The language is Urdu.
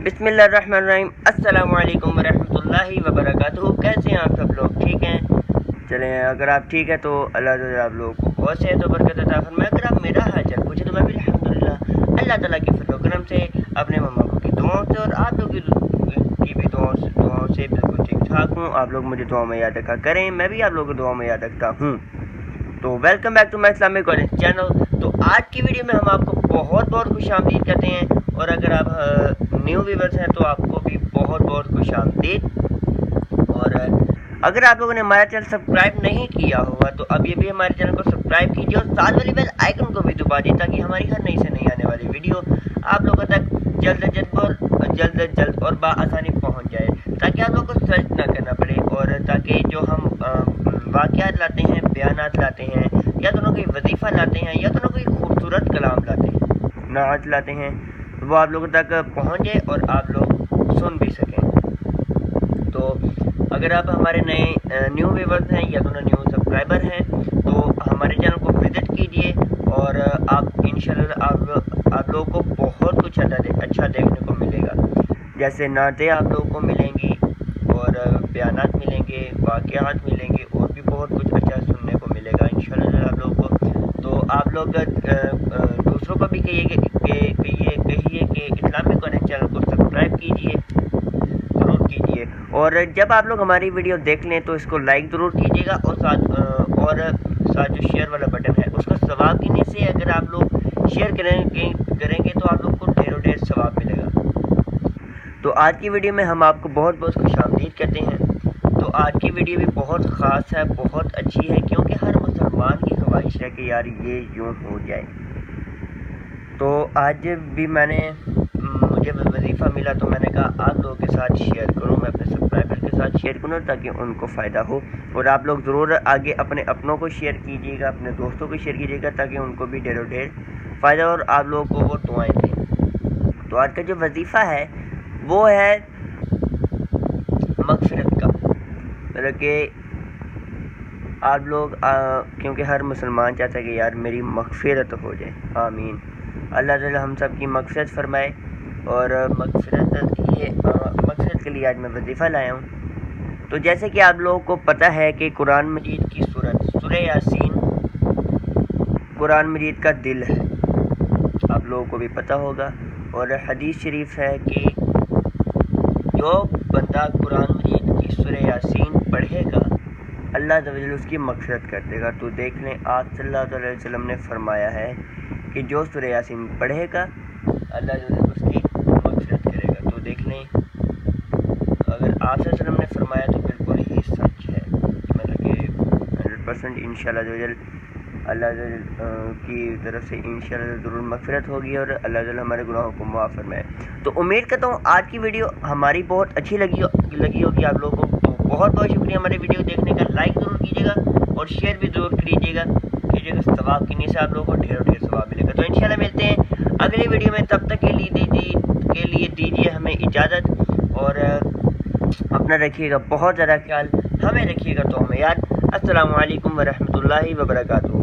بسم اللہ الرحمن الرحیم۔ السلام علیکم ورحمۃ اللہ وبرکاتہ۔ کیسے ہیں آپ سب لوگ؟ ٹھیک ہیں؟ چلیں، اگر آپ ٹھیک ہے تو اللہ تعالیٰ آپ لوگوں کو بہت صحت و برکت عطا فرمائے۔ اگر آپ میرا حال چال پوچھیں تو میں بھی الحمدللہ اللہ تعالیٰ کے فضل و کرم سے، اپنے ماما کو کی دعاؤں سے اور آپ لوگ کی بھی دعاؤں سے بالکل ٹھیک ٹھاک ہوں۔ آپ لوگ مجھے دعاؤں میں یاد رکھا کریں، میں بھی آپ لوگوں کو دعاؤں میں یاد رکھتا ہوں۔ تو welcome back to my Islamic college channel. تو آج کی ویڈیو میں ہم آپ کو بہت خوش آمدید کہتے ہیں، اور اگر آپ نیو ویورز ہیں تو آپ کو بھی بہت خوش آمدید۔ اور اگر آپ لوگوں نے ہمارا چینل سبسکرائب نہیں کیا ہوگا تو ابھی ہمارے چینل کو سبسکرائب کیجیے اور ساتھ والی بیل آئیکن کو بھی دبا دیجیے تاکہ ہماری ہر نئی سے نئی آنے والی ویڈیو آپ لوگوں تک جلد اور بآسانی پہنچ جائے، تاکہ آپ لوگوں کو سرچ نہ کرنا پڑے، اور تاکہ جو ہم واقعات لاتے ہیں، بیانات لاتے ہیں، یا دونوں کوئی وظیفہ لاتے ہیں، یا دونوں کوئی خوبصورت کلام لاتے ہیں، نعت لاتے ہیں، وہ آپ لوگوں تک پہنچے اور آپ لوگ سن بھی سکیں۔ تو اگر آپ ہمارے نئے نیو ویورز ہیں یا دونوں نیو سبسکرائبر ہیں تو ہمارے چینل کو وزٹ کیجئے، اور آپ انشاءاللہ آپ لوگوں کو بہت کچھ اچھا دیکھنے کو ملے گا، جیسے نعتیں آپ لوگوں کو ملیں گی، اور بیانات ملیں گے، واقعات ملیں گے، اور بھی بہت کچھ اچھا سننے کو ملے گا انشاءاللہ آپ لوگوں کو۔ تو آپ لوگ دوسروں کو بھی کہیے کہ اسلامک کالج چینل کو سبسکرائب کیجئے، ضرور کیجئے، اور جب آپ لوگ ہماری ویڈیو دیکھ لیں تو اس کو لائک ضرور کیجئے گا، اور ساتھ جو شیئر والا بٹن ہے اس کو ثواب گننے سے اگر آپ لوگ شیئر کریں گے تو آپ لوگ کو ڈھیر ثواب ملے گا۔ تو آج کی ویڈیو میں ہم آپ کو بہت خوش آمدید کہتے ہیں۔ تو آج کی ویڈیو بھی بہت خاص ہے، بہت اچھی ہے، کیونکہ ہر مسلمان کی خواہش ہے کہ یار یہ یوں ہو جائے۔ تو آج بھی مجھے وظیفہ ملا تو میں نے کہا آپ لوگوں کے ساتھ شیئر کروں، میں اپنے سبسکرائبر کے ساتھ شیئر کروں تاکہ ان کو فائدہ ہو، اور آپ لوگ ضرور آگے اپنے اپنوں کو شیئر کیجیے گا، اپنے دوستوں کو شیئر کیجیے گا تاکہ ان کو بھی ڈھیر فائدہ اور آپ لوگوں کو وہ دعائیں دیں۔ تو آج کا جو وظیفہ ہے وہ ہے مغفرت کا، مطلب کہ آپ لوگ کیونکہ ہر مسلمان چاہتا ہے کہ یار میری مغفرت ہو جائے، آمین۔ اللہ تعالی ہم سب کی مغفرت فرمائے، اور مغفرت کے لیے آج میں وظیفہ لایا ہوں۔ تو جیسے کہ آپ لوگوں کو پتہ ہے کہ قرآن مجید کی سورہ یاسین قرآن مجید کا دل ہے، آپ لوگوں کو بھی پتہ ہوگا، اور حدیث شریف ہے کہ جو بندہ قرآن مجید کی سورہ یاسین پڑھے گا اللہ تعالی اس کی مغفرت کر دے گا۔ تو دیکھ لیں آپ صلی اللہ علیہ وسلم نے فرمایا ہے کہ جو سورہ یاسین پڑھے گا اللہ تعالی اس کی مغفرت کرے گا۔ تو دیکھ لیں اگر آپ صلی اللہ علیہ وسلم نے فرمایا تو بالکل ہی سچ ہے، مطلب کہ 100% انشاءاللہ اللہ تعالی کی طرف سے انشاءاللہ ضرور مغفرت ہوگی، اور اللہ تعالی ہمارے گناہوں کو معاف فرمائے۔ تو امید کرتا ہوں آج کی ویڈیو ہماری بہت اچھی لگی ہوگی آپ لوگوں کو۔ تو بہت شکریہ ہماری ویڈیو دیکھنے کا، لائک ضرور کیجیے گا اور شیئر بھی ضرور کیجیے گا ثواب کی نیت سے آپ لوگوں کو ڈھیر ثواب ملے گا۔ تو انشاءاللہ ملتے ہیں اگلی ویڈیو میں، تب تک کے لیے دیجیے ہمیں اجازت، اور اپنا رکھیے گا بہت زیادہ خیال، ہمیں رکھیے گا تو ہمیں یاد۔ السلام علیکم ورحمۃ اللہ وبرکاتہ۔